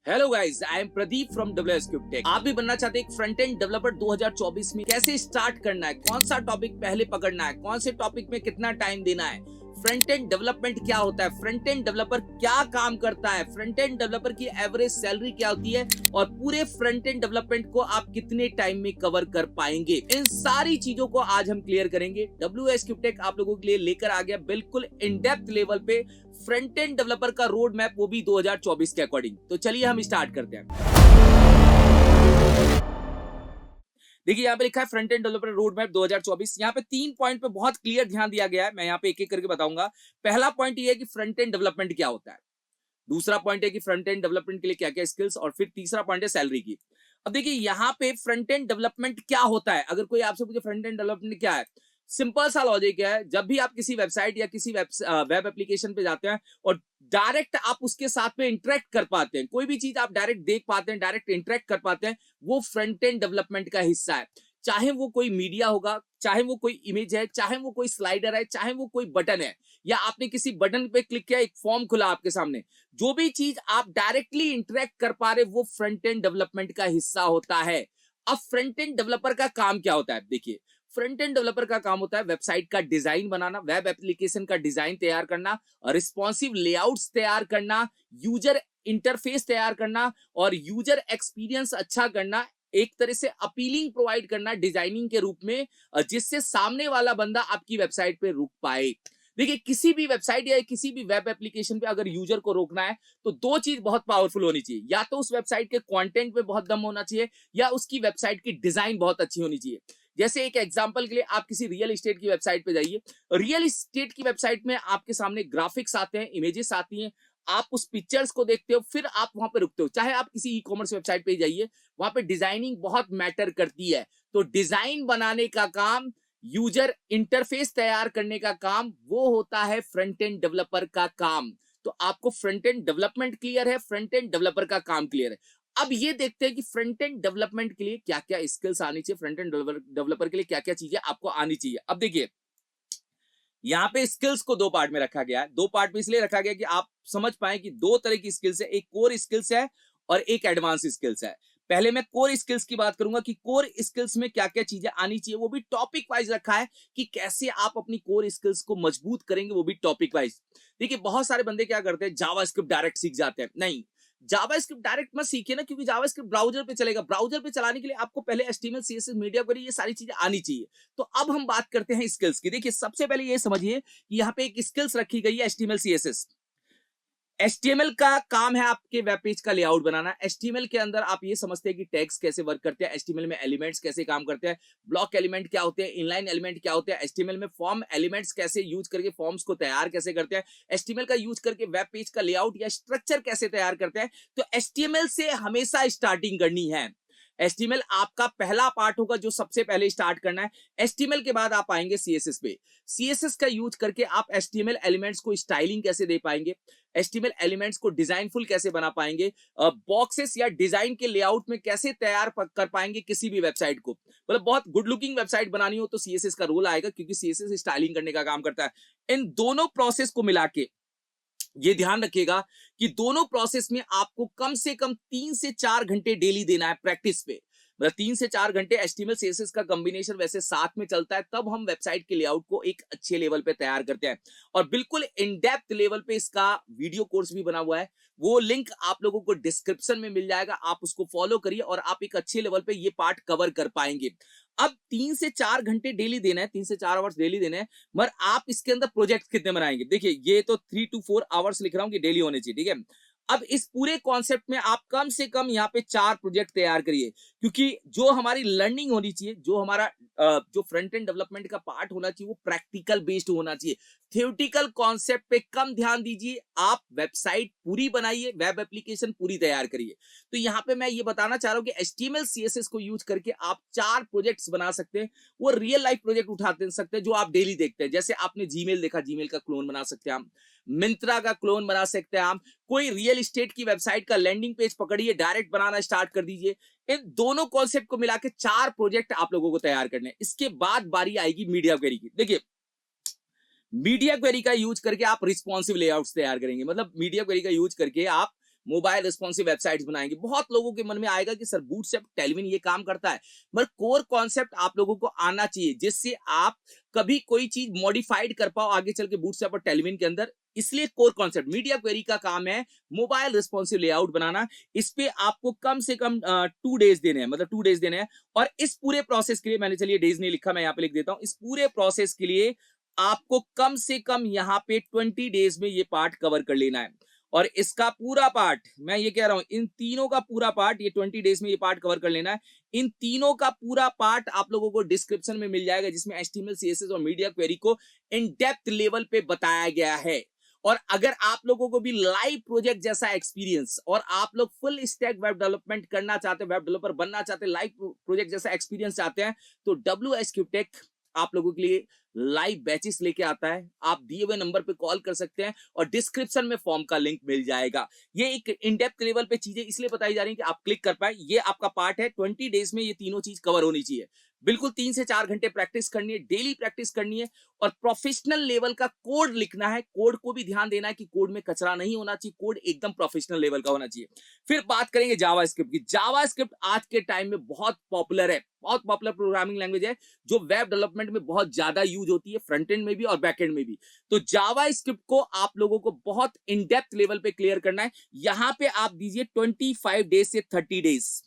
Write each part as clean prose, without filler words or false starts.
Hello guys, I am Pradeep from WSCube आप भी बनना चाहते हैं एक फ्रंट एंड डेवलपर 2024 में? कैसे स्टार्ट करना है, कौन सा टॉपिक पहले पकड़ना है, कौन से टॉपिक में कितना टाइम देना है, फ्रंट एंड डेवलपमेंट क्या होता है, फ्रंट एंड डेवलपर क्या काम करता है, फ्रंट एंड डेवलपर की एवरेज सैलरी क्या होती है और पूरे फ्रंट एंड डेवलपमेंट को आप कितने टाइम में कवर कर पाएंगे, इन सारी चीजों को आज हम क्लियर करेंगे। WSCube आप लोगों के लिए लेकर आ गया बिल्कुल इन डेप्थ लेवल पे फ्रंट एंड डेवलपर का रोड मैप, वो भी 2024 के अकॉर्डिंग। तो चलिए हम स्टार्ट करते हैं। देखिए यहाँ पे लिखा है front end developer road map 2024। यहाँ पे 3 पॉइंट पे बहुत क्लियर ध्यान दिया गया है। मैं यहाँ पे एक एक करके बताऊंगा। पहला पॉइंट ये है कि फ्रंट एंड डेवलपमेंट क्या होता है, दूसरा पॉइंट है कि फ्रंट एंड डेवलपमेंट के लिए क्या क्या स्किल्स, और फिर तीसरा पॉइंट है सैलरी की। अब देखिए यहाँ पे फ्रंट एंड डेवलपमेंट क्या होता है। अगर कोई आपसे पूछे फ्रंट एंड डेवलपमेंट क्या है, सिंपल सा लॉजिक है। जब भी आप किसी वेबसाइट या किसी वेब एप्लीकेशन पे जाते हैं और डायरेक्ट आप उसके साथ में इंटरेक्ट कर पाते हैं, कोई भी चीज आप डायरेक्ट देख पाते हैं, डायरेक्ट इंटरेक्ट कर पाते हैं, वो फ्रंट एंड डेवलपमेंट का हिस्सा है। चाहे वो कोई मीडिया होगा, चाहे वो कोई इमेज है, चाहे वो कोई स्लाइडर है, चाहे वो कोई बटन है, या आपने किसी बटन पे क्लिक किया, एक फॉर्म खुला आपके सामने, जो भी चीज आप डायरेक्टली इंटरेक्ट कर पा रहे, वो फ्रंट एंड डेवलपमेंट का हिस्सा होता है। अब फ्रंट एंड डेवलपर का काम क्या होता है? देखिए, फ्रंट एंड डेवलपर का काम होता है वेबसाइट का डिजाइन बनाना, वेब एप्लीकेशन का डिजाइन तैयार करना, रिस्पॉन्सिव लेआउट्स तैयार करना, यूजर इंटरफेस तैयार करना और यूजर एक्सपीरियंस अच्छा करना, एक तरह से अपीलिंग प्रोवाइड करना डिजाइनिंग के रूप में, जिससे सामने वाला बंदा आपकी वेबसाइट पे रुक पाए। देखिए, किसी भी वेबसाइट या किसी भी वेब एप्लीकेशन पे अगर यूजर को रोकना है तो दो चीज बहुत पावरफुल होनी चाहिए। या तो उस वेबसाइट के कंटेंट पे बहुत दम होना चाहिए, या उसकी वेबसाइट की डिजाइन बहुत अच्छी होनी चाहिए। जैसे एक एग्जांपल के लिए, आप किसी रियल एस्टेट की वेबसाइट पे जाइए। रियल एस्टेट की वेबसाइट में आपके सामने ग्राफिक्स आते हैं, इमेजेस आती हैं, आप उस पिक्चर्स को देखते हो, फिर आप वहां पे रुकते हो। चाहे आप किसी ई कॉमर्स वेबसाइट पे जाइए, वहां पे डिजाइनिंग बहुत मैटर करती है। तो डिजाइन बनाने का काम, यूजर इंटरफेस तैयार करने का काम, वो होता है फ्रंट एंड डेवलपर का काम। तो आपको फ्रंट एंड डेवलपमेंट क्लियर है, फ्रंट एंड डेवलपर का काम क्लियर है। अब ये देखते हैं कि फ्रंट एंड डेवलपमेंट के लिए क्या क्या स्किल्स आनी चाहिए, फ्रंट एंड डेवलपर के लिए क्या क्या चीजें आपको आनी चाहिए। अब देखिए, यहाँ पे स्किल्स को दो पार्ट में रखा गया है। दो पार्ट में इसलिए रखा गया कि आप समझ पाए कि दो तरह की स्किल्स है, एक कोर स्किल्स है और एक एडवांस स्किल्स है। पहले मैं कोर स्किल्स की बात करूंगा कि कोर स्किल्स में क्या क्या चीजें आनी चाहिए, वो भी टॉपिक वाइज रखा है कि कैसे आप अपनी कोर स्किल्स को मजबूत करेंगे, वो भी टॉपिक वाइज। देखिए, बहुत सारे बंदे क्या करते हैं, जावास्क्रिप्ट डायरेक्ट सीख जाते हैं। नहीं, जावास्क्रिप्ट डायरेक्ट मत सीखिए ना, क्योंकि जावास्क्रिप्ट ब्राउजर पे चलेगा। ब्राउजर पे चलाने के लिए आपको पहले HTML CSS मीडिया क्वेरी, ये सारी चीजें आनी चाहिए। तो अब हम बात करते हैं स्किल्स की। देखिए, सबसे पहले ये समझिए कि यहाँ पे एक स्किल्स रखी गई है, HTML CSS। HTML का काम है आपके वेब पेज का लेआउट बनाना। HTML के अंदर आप ये समझते हैं कि टैग्स कैसे वर्क करते हैं, HTML में एलिमेंट्स कैसे काम करते हैं, ब्लॉक एलिमेंट क्या होते हैं, इनलाइन एलिमेंट क्या होते हैं, HTML में फॉर्म एलिमेंट्स कैसे यूज करके फॉर्म्स को तैयार कैसे करते हैं, HTML का यूज करके वेब पेज का लेआउट या स्ट्रक्चर कैसे तैयार करते हैं। तो HTML से हमेशा स्टार्टिंग करनी है। HTML आपका पहला पार्ट होगा जो सबसे पहले स्टार्ट करना है। HTML के बाद आप आएंगे CSS पे। CSS का यूज करके आप HTML एलिमेंट्स को स्टाइलिंग कैसे दे पाएंगे, HTML एलिमेंट्स को डिजाइनफुल कैसे बना पाएंगे, बॉक्सेस या डिजाइन के लेआउट में कैसे तैयार कर पाएंगे किसी भी वेबसाइट को। मतलब बहुत गुड लुकिंग वेबसाइट बनानी हो तो CSS का रोल आएगा, क्योंकि CSS स्टाइलिंग करने का काम करता है। इन दोनों प्रोसेस को मिला के ये ध्यान रखिएगा कि दोनों प्रोसेस में आपको कम से कम 3 से 4 घंटे डेली देना है प्रैक्टिस पे। मतलब 3 से 4 घंटे HTML CSS का कॉम्बिनेशन वैसे साथ में चलता है, तब हम वेबसाइट के लेआउट को एक अच्छे लेवल पे तैयार करते हैं। और बिल्कुल इन डेप्थ लेवल पे इसका वीडियो कोर्स भी बना हुआ है, वो लिंक आप लोगों को डिस्क्रिप्शन में मिल जाएगा। आप उसको फॉलो करिए और आप एक अच्छे लेवल पे ये पार्ट कवर कर पाएंगे। अब 3 से 4 घंटे डेली देना है, 3 से 4 आवर्स डेली देना है, मगर आप इसके अंदर प्रोजेक्ट कितने बनाएंगे? देखिए, ये तो 3 to 4 आवर्स लिख रहा हूं कि डेली होने चाहिए, ठीक है। अब इस पूरे कॉन्सेप्ट में आप कम से कम यहाँ पे 4 प्रोजेक्ट तैयार करिए, क्योंकि जो हमारी लर्निंग होनी चाहिए, जो हमारा जो फ्रंट एंड डेवलपमेंट का पार्ट होना चाहिए, वो प्रैक्टिकल बेस्ड होना चाहिए। थ्योरेटिकल कॉन्सेप्ट पे कम ध्यान दीजिए, आप वेबसाइट पूरी बनाइए, वेब एप्लीकेशन पूरी तैयार करिए। तो यहाँ पे मैं ये बताना चाह रहा हूँ कि HTML CSS को यूज करके आप 4 प्रोजेक्ट्स बना सकते हैं। वो रियल लाइफ प्रोजेक्ट उठा सकते हैं जो आप डेली देखते हैं। जैसे आपने जीमेल देखा, जीमेल का क्लोन बना सकते हैं आप, मिंत्रा का क्लोन बना सकते हैं आप, कोई रियल एस्टेट की वेबसाइट का लैंडिंग पेज पकड़िए, डायरेक्ट बनाना स्टार्ट कर दीजिए। इन दोनों कॉन्सेप्ट को मिला के 4 प्रोजेक्ट आप लोगों को तैयार करने हैं। इसके बाद बारी आएगी मीडिया क्वेरी की। देखिए, मीडिया क्वेरी का यूज करके आप रिस्पॉन्सिव लेआउट्स तैयार करेंगे। मतलब मीडिया क्वेरी का यूज करके आप मोबाइल रिस्पॉन्सिव वेबसाइट्स बनाएंगे। बहुत लोगों के मन में आएगा कि सर बूटस्ट्रैप टेलविन ये काम करता है, मगर कोर कॉन्सेप्ट आप लोगों को आना चाहिए जिससे आप कभी कोई चीज मॉडिफाइड कर पाओ आगे चल के बूटस्ट्रैप और टेलविन के अंदर। इसलिए कोर कॉन्सेप्ट मीडिया क्वेरी का काम है मोबाइल रिस्पॉन्सिव लेआउट बनाना। इस पे आपको कम से कम 2 डेज देने हैं, मतलब 2 डेज देने हैं। और इस पूरे प्रोसेस के लिए मैंने, चलिए डेज नहीं लिखा, मैं यहाँ पे लिख देता हूँ, इस पूरे प्रोसेस के लिए आपको कम से कम यहाँ पे 20 डेज में ये पार्ट कवर कर लेना है। और इसका पूरा पार्ट, मैं ये कह रहा हूं, इन तीनों का पूरा पार्ट ये 20 डेज में ये पार्ट कवर कर लेना है। इन तीनों का पूरा पार्ट आप लोगों को डिस्क्रिप्शन में मिल जाएगा, जिसमें HTML CSS और मीडिया क्वेरी को इन डेप्थ लेवल पे बताया गया है। और अगर आप लोगों को भी लाइव प्रोजेक्ट जैसा एक्सपीरियंस और आप लोग फुल स्टैक वेब डेवलपमेंट करना चाहते हैं, वेब डेवलपर बनना चाहते हैं, लाइव प्रोजेक्ट जैसा एक्सपीरियंस चाहते हैं, तो WSCubeTech आप लोगों के लिए लाइव बैचेस लेके आता है। आप दिए हुए नंबर पे कॉल कर सकते हैं और डिस्क्रिप्शन में फॉर्म का लिंक मिल जाएगा। ये एक इन डेप्थ लेवल पे चीजें इसलिए बताई जा रही हैं कि आप क्लिक कर पाए। ये आपका पार्ट है, 20 डेज में ये तीनों चीज कवर होनी चाहिए। बिल्कुल 3 से 4 घंटे प्रैक्टिस करनी है, डेली प्रैक्टिस करनी है और प्रोफेशनल लेवल का कोड लिखना है। कोड को भी ध्यान देना है कि कोड में कचरा नहीं होना चाहिए, कोड एकदम प्रोफेशनल लेवल का होना चाहिए। फिर बात करेंगे जावास्क्रिप्ट की। जावास्क्रिप्ट आज के टाइम में बहुत पॉपुलर है, बहुत पॉपुलर प्रोग्रामिंग लैंग्वेज है जो वेब डेवलपमेंट में बहुत ज्यादा यूज होती है, फ्रंट एंड में भी और बैक एंड में भी। तो जावास्क्रिप्ट को आप लोगों को बहुत इन डेप्थ लेवल पे क्लियर करना है। यहां पे आप दीजिए 25 डेज से 30 डेज,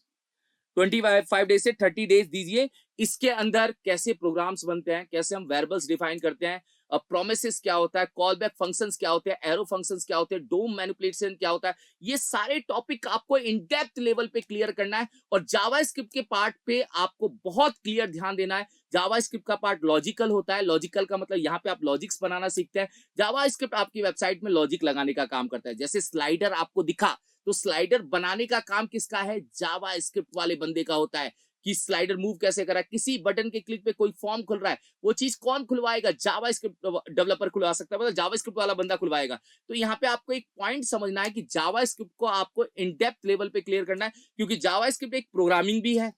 25 डेज से 30 डेज दीजिए। इसके अंदर कैसे प्रोग्राम्स बनते हैं, कैसे हम वेरिएबल्स डिफाइन करते हैं, प्रोमिसेस क्या होता है, कॉल बैक फंक्शंस क्या होते हैं, एरो फंक्शंस क्या होते हैं, डोम मैनिपुलेशन क्या होता है, ये सारे टॉपिक आपको इन डेप्थ लेवल पे क्लियर करना है। और जावास्क्रिप्ट के पार्ट पे आपको बहुत क्लियर ध्यान देना है। जावास्क्रिप्ट का पार्ट लॉजिकल होता है। लॉजिकल का मतलब यहाँ पे आप लॉजिक्स बनाना सीखते हैं। जावास्क्रिप्ट आपकी वेबसाइट में लॉजिक लगाने का काम करता है। जैसे स्लाइडर आपको दिखा, तो स्लाइडर बनाने का काम किसका है? जावास्क्रिप्ट वाले बंदे का होता है कि स्लाइडर मूव कैसे करा, किसी बटन के क्लिक पे कोई फॉर्म खुल रहा है, वो चीज कौन खुलवाएगा? जावास्क्रिप्ट डेवलपर खुलवा सकता है, मतलब जावास्क्रिप्ट वाला बंदा खुलवाएगा। तो यहाँ पे आपको एक पॉइंट समझना है कि जावास्क्रिप्ट को आपको इन डेप्थ लेवल पे क्लियर करना है, क्योंकि जावास्क्रिप्ट एक प्रोग्रामिंग भी है।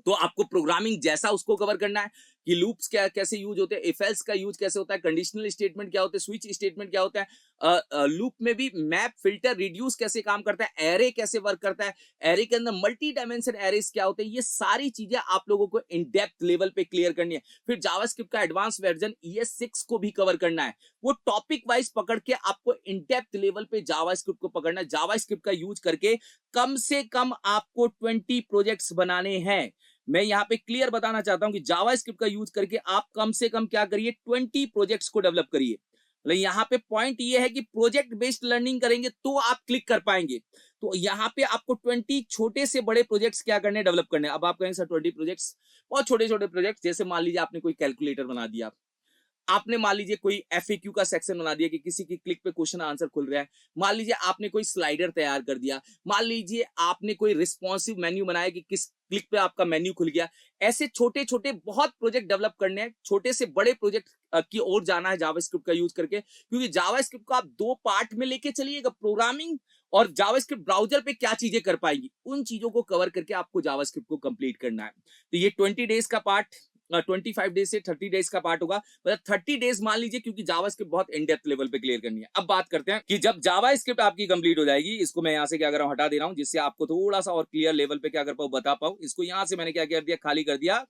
तो आपको प्रोग्रामिंग जैसा उसको कवर करना है कि लूप्स क्या कैसे यूज होते हैं, इफ एल्स का यूज कैसे होता है, कंडीशनल स्टेटमेंट क्या होते हैं, स्विच स्टेटमेंट क्या होता है, लूप में भी मैप, फिल्टर, रिड्यूस कैसे काम करता है, एरे कैसे वर्क करता है, एरे के अंदर मल्टी डायमेंशन एरेस क्या होते हैं, ये सारी चीजें आप लोगों को इन डेप्थ लेवल पे क्लियर करनी है। फिर जावास्क्रिप्ट का एडवांस वर्जन ES6 को भी कवर करना है। वो टॉपिक वाइज पकड़ के आपको इन डेप्थ लेवल पे जावास्क्रिप्ट को पकड़ना है। जावास्क्रिप्ट का यूज करके कम से कम आपको 20 प्रोजेक्ट्स बनाने हैं। मैं यहाँ पे क्लियर बताना चाहता हूं कि जावास्क्रिप्ट का यूज करके आप कम से कम क्या करिए, 20 प्रोजेक्ट्स को डेवलप करिए। मतलब यहाँ पे पॉइंट ये है कि प्रोजेक्ट बेस्ड लर्निंग करेंगे तो आप क्लिक कर पाएंगे। तो यहाँ पे आपको 20 छोटे से बड़े प्रोजेक्ट्स क्या करने, डेवलप करने। अब आप कहेंगे सर 20 प्रोजेक्ट्स, बहुत छोटे छोटे प्रोजेक्ट्स। जैसे मान लीजिए आपने कोई कैलकुलेटर बना दिया, आपने मान लीजिए कोई FAQ का सेक्शन बना दिया कि किसी की क्लिक पे क्वेश्चन आंसर खुल रहा है, मान लीजिए आपने कोई स्लाइडर तैयार कर दिया, मान लीजिए आपने कोई रिस्पॉन्सिव मेन्यू बनाया कि किस क्लिक पे आपका मेन्यू खुल गया। ऐसे छोटे छोटे बहुत प्रोजेक्ट डेवलप करने हैं, छोटे से बड़े प्रोजेक्ट की ओर जाना है जावास्क्रिप्ट का यूज करके। क्योंकि जावास्क्रिप्ट को आप 2 पार्ट में लेके चलिएगा, प्रोग्रामिंग और जावास्क्रिप्ट ब्राउजर पे क्या चीजें कर पाएंगी, उन चीजों को कवर करके आपको जावास्क्रिप्ट को कंप्लीट करना है। तो ये 20 डेज का पार्ट, 25 डेज से 30 डेज का पार्ट होगा, मतलब 30 डेज मान लीजिए, क्योंकि जावास्क्रिप्ट बहुत इन डेप्थ लेवल पे क्लियर करनी है। अब बात करते हैं कि जब जावास्क्रिप्ट आपकी कंप्लीट हो जाएगी, इसको मैं यहाँ से क्या कर रहा हूँ, हटा दे रहा हूँ, जिससे आपको थोड़ा सा और क्लियर लेवल पे क्या कर पाऊँ, बता पाऊँ। इसको यहाँ से मैंने क्या कर दिया, खाली कर दिया,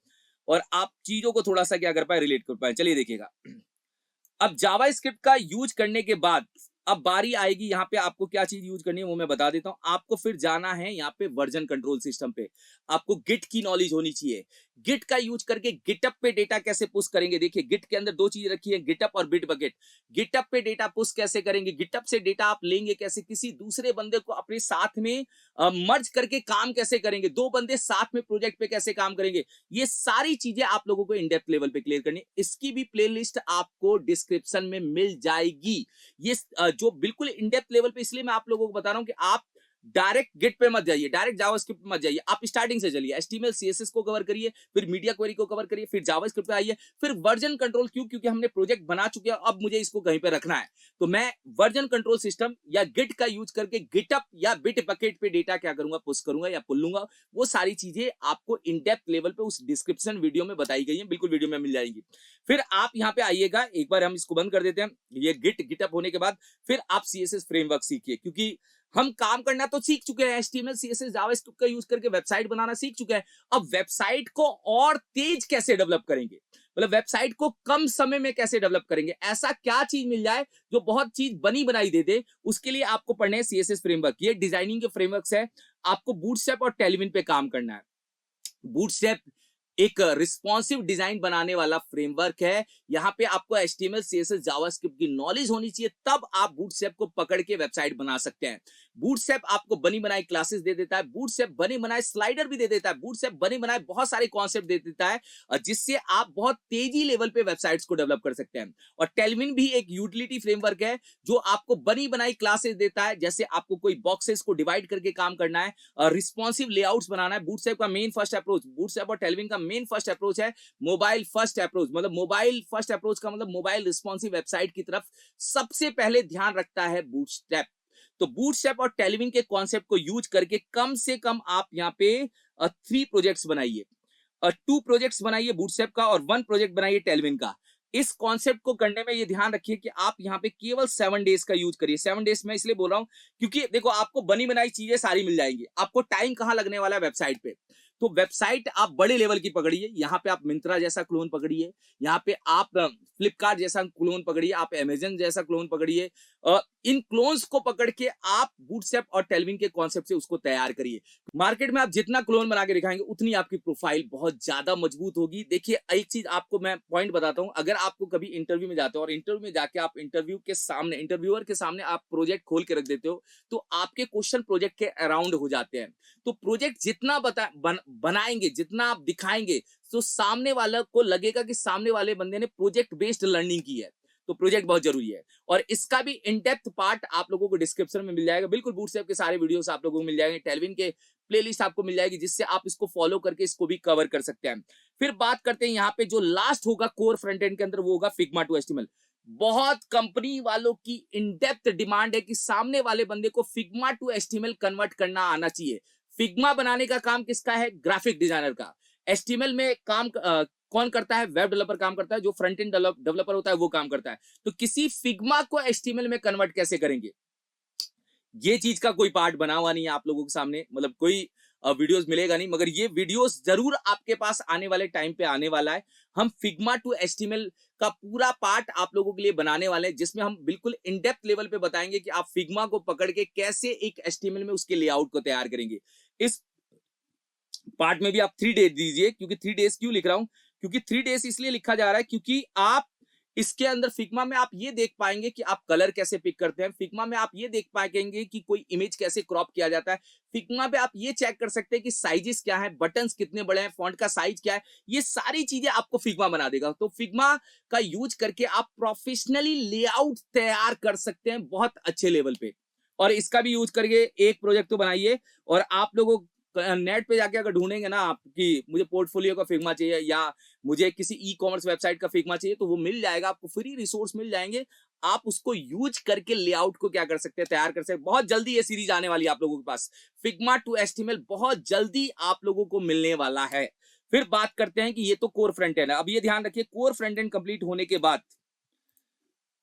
और आप चीजों को थोड़ा सा क्या कर पाए, रिलेट कर पाए। चलिए देखिएगा, अब जावास्क्रिप्ट का यूज करने के बाद अब बारी आएगी यहाँ पे आपको क्या चीज यूज करनी है वो मैं बता देता हूं। आपको फिर जाना है यहाँ पे वर्जन कंट्रोल सिस्टम पे। आपको गिट की नॉलेज होनी चाहिए। गिट का यूज करके गिटअप पे डेटा कैसे पुश करेंगे। देखिए गिट के अंदर 2 चीजें रखी है, गिटअप और बिटबकेट। गिटअप पे डेटा पुश कैसे करेंगे, गिटअप से डेटा आप लेंगे कैसे, किसी दूसरे बंदे को अपने साथ में मर्ज करके काम कैसे करेंगे, 2 बंदे साथ में प्रोजेक्ट पे कैसे काम करेंगे, ये सारी चीजें आप लोगों को इन डेप्थ लेवल पे क्लियर करनी है। इसकी भी प्लेलिस्ट आपको डिस्क्रिप्शन में मिल जाएगी। ये जो बिल्कुल इन डेप्थ लेवल पे, इसलिए मैं आप लोगों को बता रहा हूं कि आप डायरेक्ट गिट पे मत जाइए, डायरेक्ट जावास्क्रिप्ट पे मत जाइए। आप स्टार्टिंग से चलिए, HTML CSS को कवर करिए, फिर मीडिया क्वेरी को कवर करिए, फिर जावास्क्रिप्ट पे आइए, फिर वर्जन कंट्रोल। क्यों? क्योंकि हमने प्रोजेक्ट बना चुके हैं, अब मुझे इसको कहीं पे रखना है। तो मैं वर्जन कंट्रोल सिस्टम या गिट का यूज करके गिटअप या बिटबकेट पे डेटा क्या करूंगा, पुश करूंगा या पुल लूंगा। वो सारी चीजें आपको इन डेप्थ लेवल पे उस डिस्क्रिप्शन वीडियो में बताई गई है, बिल्कुल वीडियो में मिल जाएंगी। फिर आप यहाँ पे आइएगा, एक बार हम इसको बंद कर देते हैं। ये गिटअप होने के बाद फिर आप CSS फ्रेमवर्क सीखिए, क्योंकि हम काम करना तो सीख चुके हैं, एचटीएमएल सीएसएस जावास्क्रिप्ट का यूज करके वेबसाइट बनाना सीख चुके हैं। अब वेबसाइट को और तेज कैसे डेवलप करेंगे, मतलब वेबसाइट को कम समय में कैसे डेवलप करेंगे, ऐसा क्या चीज मिल जाए जो बहुत चीज बनी बनाई दे दे। उसके लिए आपको पढ़ने हैं सीएसएस फ्रेमवर्क, ये डिजाइनिंग के फ्रेमवर्क्स है। आपको बूटस्ट्रैप और टेलविन पे काम करना है। बूटस्ट्रैप एक रिस्पॉन्सिव डिजाइन बनाने वाला फ्रेमवर्क है। यहाँ पे आपको एचटीएमएल सीएसएस जावास्क्रिप्ट की नॉलेज होनी चाहिए, तब आप बूटस्ट्रैप को पकड़ के वेबसाइट बना सकते हैं। बूटस्ट्रैप आपको बनी बनाई क्लासेस दे देता है, बूटस्ट्रैप बने बनाए स्लाइडर भी दे देता है, बूटस्ट्रैप बने बनाए बहुत सारे कॉन्सेप्ट दे देता है, जिससे आप बहुत तेजी लेवल पे वेबसाइट्स को डेवलप कर सकते हैं। और टेलविन भी एक यूटिलिटी फ्रेमवर्क है जो आपको बनी बनाई क्लासेस देता है, जैसे आपको कोई बॉक्सेस को डिवाइड करके काम करना है, रिस्पॉन्सिव लेआउट्स बनाना है। बूटस्ट्रैप का मेन फर्स्ट अप्रोच, बूटस्ट्रैप और टेलविन का मेन फर्स्ट अप्रोच है मोबाइल फर्स्ट अप्रोच। मतलब मोबाइल फर्स्ट अप्रोच का मतलब मोबाइल रिस्पॉन्सिव वेबसाइट की तरफ सबसे पहले ध्यान रखता है बूटस्ट्रैप। तो बूटस्ट्रैप और टेलविन के कॉन्सेप्ट को यूज करके कम से कम आप यहाँ पे 3 प्रोजेक्ट्स बनाइए, 2 प्रोजेक्ट्स बनाइए बूटस्ट्रैप का और 1 प्रोजेक्ट बनाइए टेलविन का। इस कॉन्सेप्ट को करने में ये ध्यान रखिए कि आप यहाँ पे केवल 7 डेज का यूज करिए। 7 डेज में इसलिए बोल रहा हूं क्योंकि देखो आपको बनी बनाई चीजें सारी मिल जाएंगी, आपको टाइम कहां लगने वाला है वेबसाइट पे। तो वेबसाइट आप बड़े लेवल की पकड़िए, यहाँ पे आप मिंत्रा जैसा क्लोन पकड़िए, यहाँ पे आप फ्लिपकार्ट जैसा क्लोन पकड़िए, आप अमेजन जैसा क्लोन पकड़िए। इन क्लोन्स को पकड़ के आप बूटस्ट्रैप और टेलविन के कॉन्सेप्ट से उसको तैयार करिए। मार्केट में आप जितना क्लोन बना के दिखाएंगे उतनी आपकी प्रोफाइल बहुत ज्यादा मजबूत होगी। देखिए एक चीज आपको मैं पॉइंट बताता हूं, अगर आपको कभी इंटरव्यू में जाते हो और इंटरव्यू में जाके आप इंटरव्यू के सामने इंटरव्यूअर के सामने आप प्रोजेक्ट खोल के रख देते हो, तो आपके क्वेश्चन प्रोजेक्ट के अराउंड हो जाते हैं। तो प्रोजेक्ट जितना बनाएंगे, जितना आप दिखाएंगे, तो सामने वाले को लगेगा कि सामने वाले बंदे ने प्रोजेक्ट बेस्ड लर्निंग की है। तो प्रोजेक्ट बहुत जरूरी है और इसका भी इन डेप्थ पार्ट आप लोगों को डिस्क्रिप्शन में मिल जाएगा। बिल्कुल बूटस्ट्रैप के सारे वीडियोस आप लोगों को मिल जाएंगे, टेलविन के प्लेलिस्ट आपको मिल जाएगी, जिससे आप इसको फॉलो करके इसको भी कवर कर सकते हैं। फिर बात करते हैं यहाँ पे जो लास्ट होगा कोर फ्रंट एंड के अंदर, वो होगा फिग्मा टू एचटीएमएल। बहुत कंपनी वालों की इन डेप्थ डिमांड है कि सामने वाले बंदे को फिग्मा टू एचटीएमएल कन्वर्ट करना आना चाहिए। फिग्मा बनाने का काम किसका है? ग्राफिक डिजाइनर का। एचटीएमएल में काम कौन करता है? वेब डेवलपर काम करता है, जो फ्रंट एंड डेवलपर होता है वो काम करता है। तो किसी फिग्मा को एचटीएमएल में कन्वर्ट कैसे करेंगे, ये चीज का कोई पार्ट बना हुआ नहीं है आप लोगों के सामने, मतलब कोई वीडियोस मिलेगा नहीं, मगर ये वीडियोस जरूर आपके पास आने वाले टाइम पे आने वाला है। हम फिग्मा टू एचटीएमएल का पूरा पार्ट आप लोगों के लिए बनाने वाले हैं, जिसमें हम बिल्कुल इन डेप्थ लेवल पे बताएंगे कि आप फिग्मा को पकड़ के कैसे एक एचटीएमएल में उसके लेआउट को तैयार करेंगे। इस पार्ट में भी आप 3 डेज दीजिए। क्योंकि 3 डेज क्यों लिख रहा हूं? क्योंकि 3 डेज इसलिए लिखा जा रहा है क्योंकि आप इसके अंदर फिग्मा में आप ये देख पाएंगे कि आप कलर कैसे पिक करते हैं, फिग्मा में आप ये देख पाएंगे कि कोई इमेज कैसे क्रॉप किया जाता है, फिग्मा पे आप ये चेक कर सकते हैं कि साइजेस क्या है, बटन्स कितने बड़े हैं, फॉन्ट का साइज क्या है, ये सारी चीजें आपको फिग्मा बना देगा। तो फिग्मा का यूज करके आप प्रोफेशनली लेआउट तैयार कर सकते हैं बहुत अच्छे लेवल पे। और इसका भी यूज करके एक प्रोजेक्ट तो बनाइए। और आप लोगों नेट पे जाके अगर ढूंढेंगे ना आप कि मुझे पोर्टफोलियो का फिग्मा चाहिए या मुझे किसी ई कॉमर्स वेबसाइट का फिग्मा चाहिए, तो वो मिल जाएगा आपको, फ्री रिसोर्स मिल जाएंगे। आप उसको यूज करके लेआउट को क्या कर सकते हैं, तैयार कर सकते हैं। बहुत जल्दी ये सीरीज आने वाली है आप लोगों के पास, फिग्मा टू एचटीएमएल बहुत जल्दी आप लोगों को मिलने वाला है। फिर बात करते हैं कि ये तो कोर फ्रंट एंड है। अब ये ध्यान रखिए, कोर फ्रंट एंड कंप्लीट होने के बाद,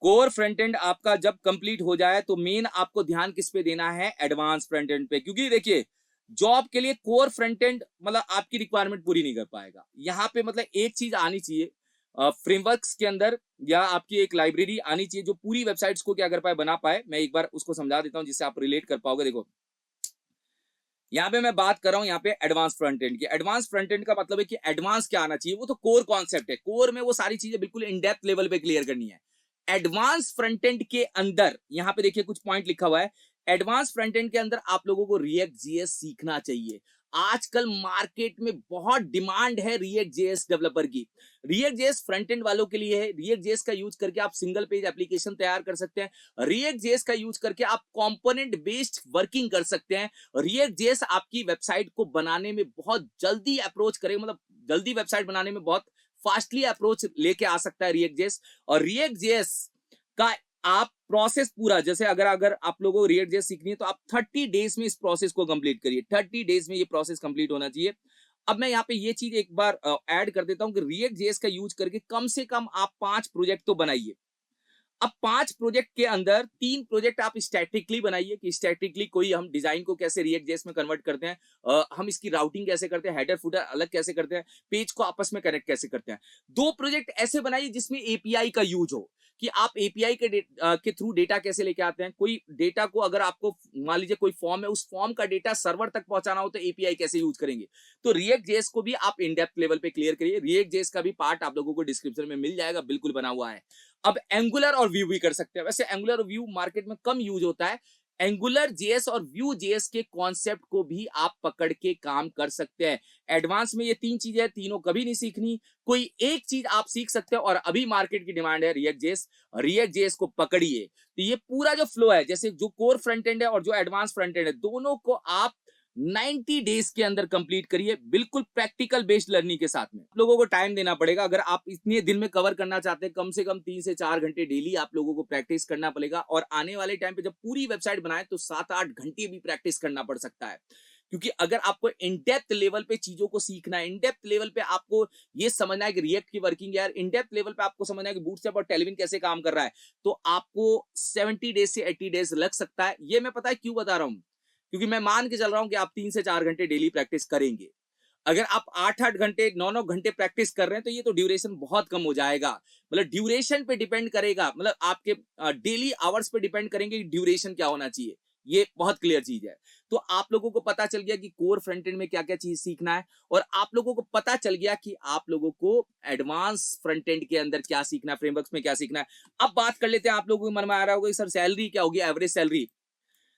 कोर फ्रंट एंड आपका जब कंप्लीट हो जाए तो मेन आपको ध्यान किस पे देना है? एडवांस फ्रंट एंड पे। क्योंकि देखिए जॉब के लिए कोर फ्रंट एंड मतलब आपकी रिक्वायरमेंट पूरी नहीं कर पाएगा। यहाँ पे मतलब एक चीज आनी चाहिए फ्रेमवर्क्स के अंदर, या आपकी एक लाइब्रेरी आनी चाहिए जो पूरी वेबसाइट्स को क्या कर पाए, बना पाए। मैं एक बार उसको समझा देता हूं जिससे आप रिलेट कर पाओगे। देखो यहाँ पे मैं बात कर रहा हूँ यहाँ पे एडवांस फ्रंट एंड की। एडवांस फ्रंट एंड का मतलब है कि एडवांस क्या आना चाहिए, वो तो कोर कॉन्सेप्ट है। कोर में वो सारी चीजें बिल्कुल इन डेप्थ लेवल पे क्लियर करनी है। एडवांस फ्रंट एंड के अंदर यहाँ पे देखिए कुछ पॉइंट लिखा हुआ है। एडवांस फ्रंट एंड के अंदर आप लोगों को रिएक्ट जेएस सीखना चाहिए। आजकल मार्केट में बहुत डिमांड है रिएक्ट जेएस डेवलपर की। रिएक्ट जेएस फ्रंट एंड वालों के लिए है। रिएक्ट जेएस का यूज करके आप सिंगल पेज एप्लीकेशन तैयार कर सकते हैं। रिएक्ट जेएस का यूज करके आप कंपोनेंट बेस्ड वर्किंग कर सकते हैं। रिएक्ट जेएस आपकी वेबसाइट को बनाने में बहुत जल्दी अप्रोच करे, मतलब जल्दी वेबसाइट बनाने में बहुत फास्टली अप्रोच लेके आ सकता है रिएक्ट जेएस। और रिएक्ट जेएस का आप प्रोसेस पूरा, जैसे अगर आप लोगों को रिएक्ट जेएस सीखनी है तो आप 30 डेज में इस प्रोसेस को कंप्लीट करिए। 30 डेज में ये प्रोसेस कंप्लीट होना चाहिए। अब मैं यहाँ पे ये चीज एक बार ऐड कर देता हूं कि रिएक्ट जेएस का यूज करके कम से कम आप 5 प्रोजेक्ट तो बनाइए। अब 5 प्रोजेक्ट के अंदर 3 प्रोजेक्ट आप स्टैटिकली बनाइए कि स्टैटिकली कोई हम डिजाइन को कैसे रिएक्ट जेएस में कन्वर्ट करते हैं, हम इसकी राउटिंग कैसे करते हैं, हेडर फुटर अलग कैसे करते हैं, पेज को आपस में कनेक्ट कैसे करते हैं। 2 प्रोजेक्ट ऐसे बनाइए जिसमें एपीआई का यूज हो कि आप एपीआई के थ्रू डेटा कैसे लेके आते हैं। कोई डेटा को अगर आपको मान लीजिए कोई फॉर्म है, उस फॉर्म का डेटा सर्वर तक पहुंचाना हो तो एपीआई कैसे यूज करेंगे। तो रिएक्ट जेएस को भी आप इन डेप्थ लेवल पे क्लियर करिए। रिएक्ट जेएस का भी पार्ट आप लोगों को डिस्क्रिप्शन में मिल जाएगा, बिल्कुल बना हुआ है। अब एंगुलर और व्यू भी कर सकते हैं। वैसे एंगुलर और व्यू मार्केट में कम यूज होता है। एंगुलर जेएस और व्यू जेएस के कॉन्सेप्ट को भी आप पकड़ के काम कर सकते हैं। एडवांस में ये 3 चीजें हैं, तीनों कभी नहीं सीखनी, कोई एक चीज आप सीख सकते हो। और अभी मार्केट की डिमांड है रिएक्ट जेएस, रिएक्ट जेएस को पकड़िए। तो ये पूरा जो फ्लो है, जैसे जो कोर फ्रंट एंड है और जो एडवांस फ्रंट एंड है, दोनों को आप 90 डेज के अंदर कंप्लीट करिए, बिल्कुल प्रैक्टिकल बेस्ड लर्निंग के साथ में। आप लोगों को टाइम देना पड़ेगा। अगर आप इतने दिन में कवर करना चाहते हैं, कम से कम 3 से 4 घंटे डेली आप लोगों को प्रैक्टिस करना पड़ेगा। और आने वाले टाइम पे जब पूरी वेबसाइट बनाए तो 7-8 घंटे भी प्रैक्टिस करना पड़ सकता है। क्योंकि अगर आपको इन डेप्थ लेवल पे चीजों को सीखना है, इन डेप्थ लेवल पे आपको ये समझना है कि रिएक्ट की वर्किंग है, इन डेप्थ लेवल पे आपको समझना है कि बूटस्ट्रैप और टेलविन कैसे काम कर रहा है, तो आपको 70 डेज से 80 डेज लग सकता है। ये मैं पता है क्यों बता रहा हूं, क्योंकि मैं मान के चल रहा हूं कि आप 3 से 4 घंटे डेली प्रैक्टिस करेंगे। अगर आप 8-8 घंटे 9-9 घंटे प्रैक्टिस कर रहे हैं तो ये तो ड्यूरेशन बहुत कम हो जाएगा। मतलब ड्यूरेशन पे डिपेंड करेगा, मतलब आपके डेली आवर्स पे डिपेंड करेंगे कि ड्यूरेशन क्या होना चाहिए। ये बहुत क्लियर चीज है। तो आप लोगों को पता चल गया कि कोर फ्रंट एंड में क्या क्या चीज सीखना है, और आप लोगों को पता चल गया कि आप लोगों को एडवांस फ्रंट एंड के अंदर क्या सीखना है, फ्रेमवर्क्स में क्या सीखना है। अब बात कर लेते हैं, आप लोगों के मन में आ रहा होगा सर सैलरी क्या होगी, एवरेज सैलरी।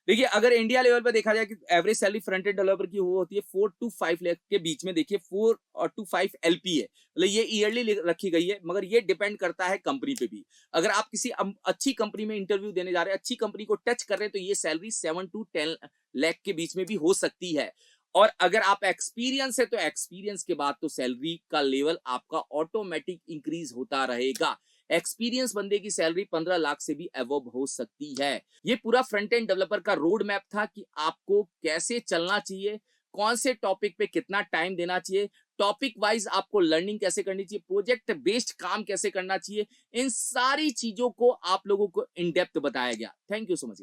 देखिए अगर इंडिया लेवल पे देखा जाए कि average salary front end developer की वो होती है 4 to 5 लाख के बीच में। देखिए 4 और to 5 एलपी है, मतलब ये ईयरली रखी गई है, मगर ये डिपेंड करता है कंपनी पे भी। अगर आप किसी अच्छी कंपनी में इंटरव्यू देने जा रहे हैं, अच्छी कंपनी को टच कर रहे हैं, तो ये सैलरी 7 to 10 लाख के बीच में भी हो सकती है। और अगर आप एक्सपीरियंस है तो एक्सपीरियंस के बाद तो सैलरी का लेवल आपका ऑटोमेटिक इंक्रीज होता रहेगा। एक्सपीरियंस बंदे की सैलरी 15 लाख से भी अबव हो सकती है। ये पूरा फ्रंट एंड डेवलपर का रोड मैप था कि आपको कैसे चलना चाहिए, कौन से टॉपिक पे कितना टाइम देना चाहिए, टॉपिक वाइज आपको लर्निंग कैसे करनी चाहिए, प्रोजेक्ट बेस्ड काम कैसे करना चाहिए। इन सारी चीजों को आप लोगों को इन डेप्थ बताया गया। Thank you so much.